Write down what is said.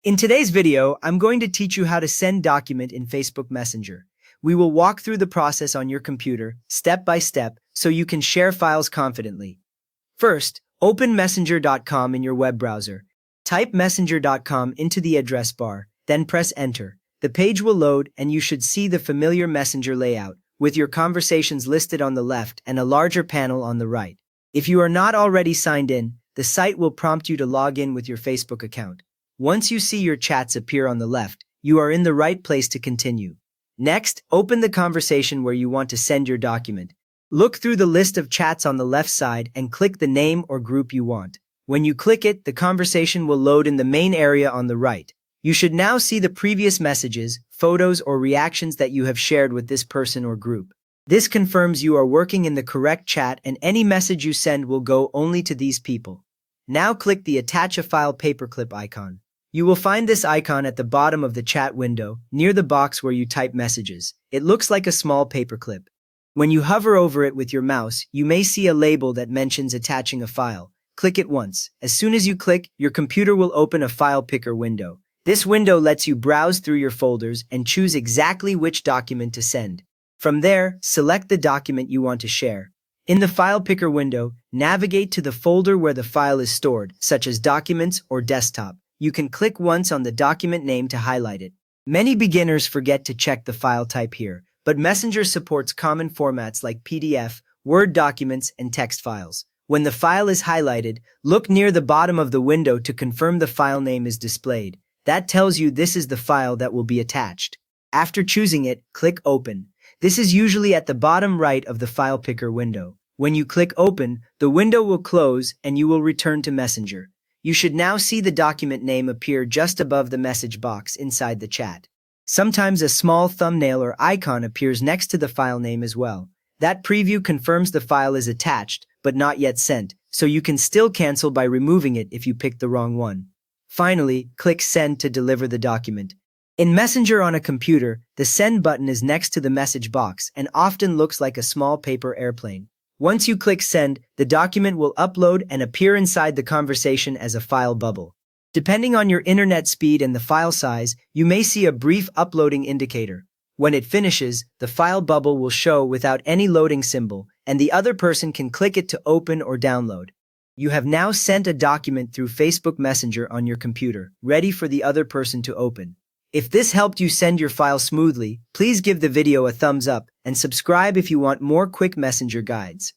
In today's video, I'm going to teach you how to send document in Facebook Messenger. We will walk through the process on your computer, step by step, so you can share files confidently. First, open messenger.com in your web browser. Type messenger.com into the address bar, then press enter. The page will load and you should see the familiar Messenger layout, with your conversations listed on the left and a larger panel on the right. If you are not already signed in, the site will prompt you to log in with your Facebook account. Once you see your chats appear on the left, you are in the right place to continue. Next, open the conversation where you want to send your document. Look through the list of chats on the left side and click the name or group you want. When you click it, the conversation will load in the main area on the right. You should now see the previous messages, photos, or reactions that you have shared with this person or group. This confirms you are working in the correct chat and any message you send will go only to these people. Now click the Attach a File paperclip icon. You will find this icon at the bottom of the chat window, near the box where you type messages. It looks like a small paperclip. When you hover over it with your mouse, you may see a label that mentions attaching a file. Click it once. As soon as you click, your computer will open a file picker window. This window lets you browse through your folders and choose exactly which document to send. From there, select the document you want to share. In the file picker window, navigate to the folder where the file is stored, such as Documents or Desktop. You can click once on the document name to highlight it. Many beginners forget to check the file type here, but Messenger supports common formats like PDF, Word documents, and text files. When the file is highlighted, look near the bottom of the window to confirm the file name is displayed. That tells you this is the file that will be attached. After choosing it, click Open. This is usually at the bottom right of the file picker window. When you click Open, the window will close and you will return to Messenger. You should now see the document name appear just above the message box inside the chat. Sometimes a small thumbnail or icon appears next to the file name as well. That preview confirms the file is attached, but not yet sent, so you can still cancel by removing it if you picked the wrong one. Finally, click Send to deliver the document. In Messenger on a computer, the Send button is next to the message box and often looks like a small paper airplane. Once you click Send, the document will upload and appear inside the conversation as a file bubble. Depending on your internet speed and the file size, you may see a brief uploading indicator. When it finishes, the file bubble will show without any loading symbol, and the other person can click it to open or download. You have now sent a document through Facebook Messenger on your computer, ready for the other person to open. If this helped you send your file smoothly, please give the video a thumbs up and subscribe if you want more quick Messenger guides.